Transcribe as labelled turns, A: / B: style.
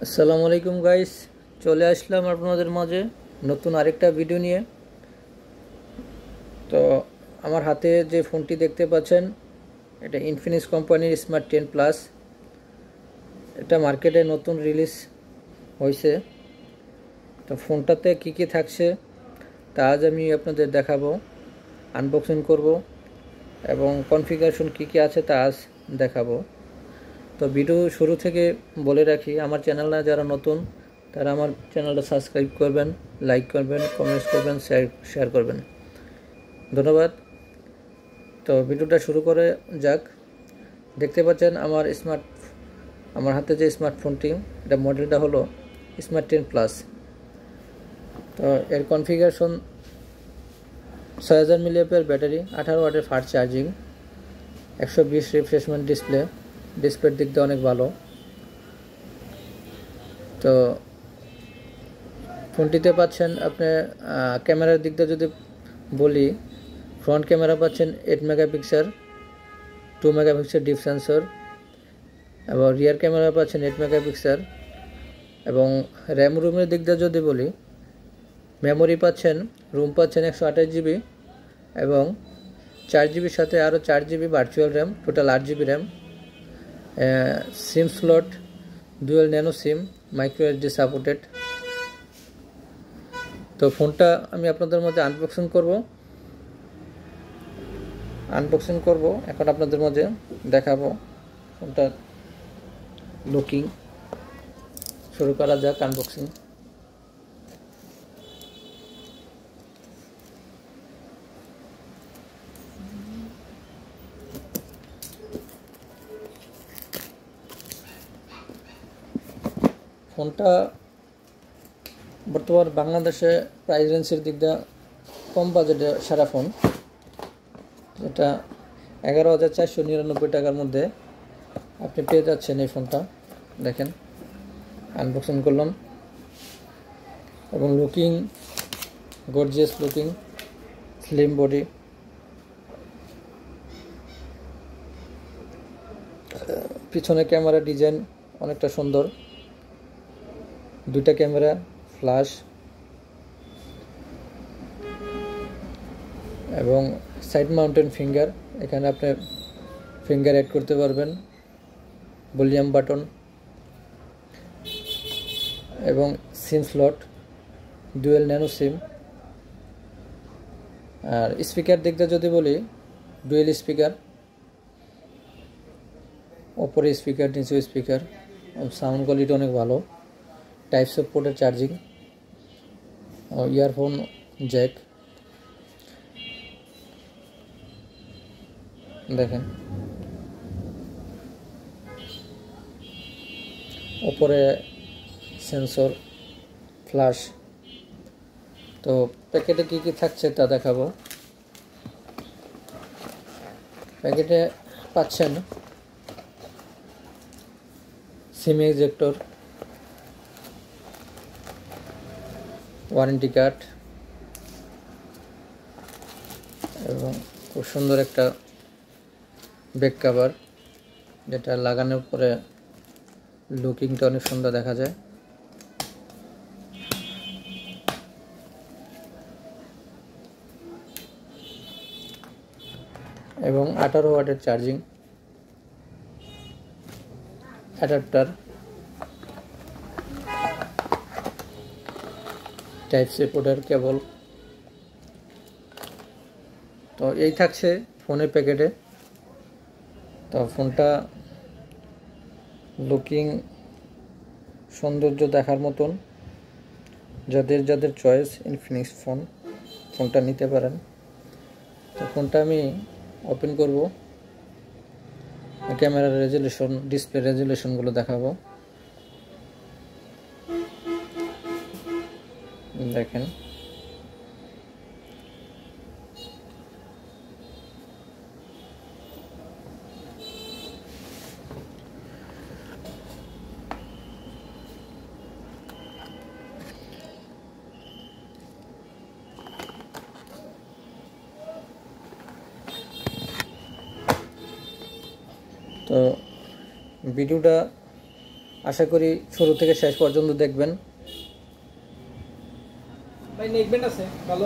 A: আসসালামু আলাইকুম গাইস, চলে আসলাম আপনাদের মাঝে নতুন আরেকটা ভিডিও নিয়ে। তো আমার হাতে যে ফোনটি দেখতে পাচ্ছেন, এটা ইনফিনিক্স কোম্পানির স্মার্ট 10 প্লাস। এটা মার্কেটে নতুন রিলিজ হয়েছে। তো ফোনটাতে কি কি থাকছে তা আজ আমি আপনাদের দেখাবো, আনবক্সিং করব এবং কনফিগারেশন কি কি আছে তা আজ দেখাবো। তো ভিডিও শুরু থেকে বলে রাখি, আমার চ্যানেলে যারা নতুন তারা আমার চ্যানেলটা সাবস্ক্রাইব করবেন, লাইক করবেন, কমেন্টস করবেন, শেয়ার করবেন। ধন্যবাদ। তো ভিডিওটা শুরু করে যাক। দেখতে পাচ্ছেন আমার হাতে যে স্মার্টফোনটি, এটা মডেলটা হলো স্মার্ট 10 প্লাস। তো এর কনফিগারেশন 6000 mAh ব্যাটারি, 18 ওয়াটের ফাস্ট চার্জিং, 120 রিফ্রেশমেন্ট ডিসপ্লের দিক দিয়ে অনেক ভালো। তো ফোনটিতে পাচ্ছেন আপনি ক্যামেরার দিক দিয়ে যদি বলি, ফ্রন্ট ক্যামেরা পাচ্ছেন 8 মেগাপিক্সেল, 2 মেগাপিক্সেল ডিপ সেন্সর, এবং রিয়ার ক্যামেরা পাচ্ছেন 8 মেগাপিক্সেল। এবং র্যাম রুমের দিক দিয়ে যদি বলি, মেমোরি পাচ্ছেন 128 জিবি এবং 4 জিবির সাথে আরও 4 GB virtual RAM, total 8 GB RAM. সিম স্লট ডুয়েল ন্যানো সিম, মাইক্রো এসডি সাপোর্টেড। তো ফোনটা আমি আপনাদের মধ্যে আনবক্সিং করব এখন আপনাদের মধ্যে দেখাবো ফোনটা লুকিং। শুরু করা যাক আনবক্সিং। ফোনটা বর্তমান বাংলাদেশে প্রাইস রেঞ্জের দিক দিয়ে কম বাজেটে সেরা ফোন। এটা 11,499 টাকার মধ্যে আপনি পেয়ে যাচ্ছেন এই ফোনটা। দেখেন, আনবক্সিং করলাম এবং looking gorgeous looking, slim body. পিছনে ক্যামেরা ডিজাইন অনেকটা সুন্দর, দুইটা ক্যামেরা, ফ্ল্যাশ এবং সাইড মাউন্টেন ফিঙ্গার। এখানে আপনি ফিঙ্গার অ্যাড করতে পারবেন, ভলিউম বাটন এবং sim slot, dual nano sim. আর স্পিকার দিক দিয়ে যদি বলি, ডুয়েল স্পিকার, ওপরে স্পিকার, নিচে স্পিকার, সাউন্ড কোয়ালিটি অনেক ভালো। টাইপ সি পোর্টের চার্জিং, ইয়ারফোন জ্যাক। দেখেন, ওপরে সেন্সর, ফ্ল্যাশ। তো প্যাকেটে কি কি থাকছে তা দেখাবো। প্যাকেটে পাচ্ছেন সিম এজেক্টর, ওয়ারেন্টি কার্ড এবং খুব সুন্দর একটা ব্যাক কভার, যেটা লাগানোর পরে লুকিংটা অনেক সুন্দর দেখা যায়। এবং 18 ওয়াটের চার্জিং অ্যাডাপ্টার, টাইপ সি পোর্টের কেবল। তো এই থাকছে ফোনের প্যাকেটে। তো ফোনটা লুকিং সৌন্দর্য দেখার মতন। যাদের চয়েস ইনফিনিক্স ফোনটা নিতে পারেন। তো ফোনটা আমি ওপেন করব, ক্যামেরার রেজুলেশন, ডিসপ্লে রেজুলেশনগুলো দেখাবো। দেখেন, তো ভিডিওটা আশা করি শুরু থেকে শেষ পর্যন্ত দেখবেন।
B: ভাই নেকব্যান্ড আছে ভালো।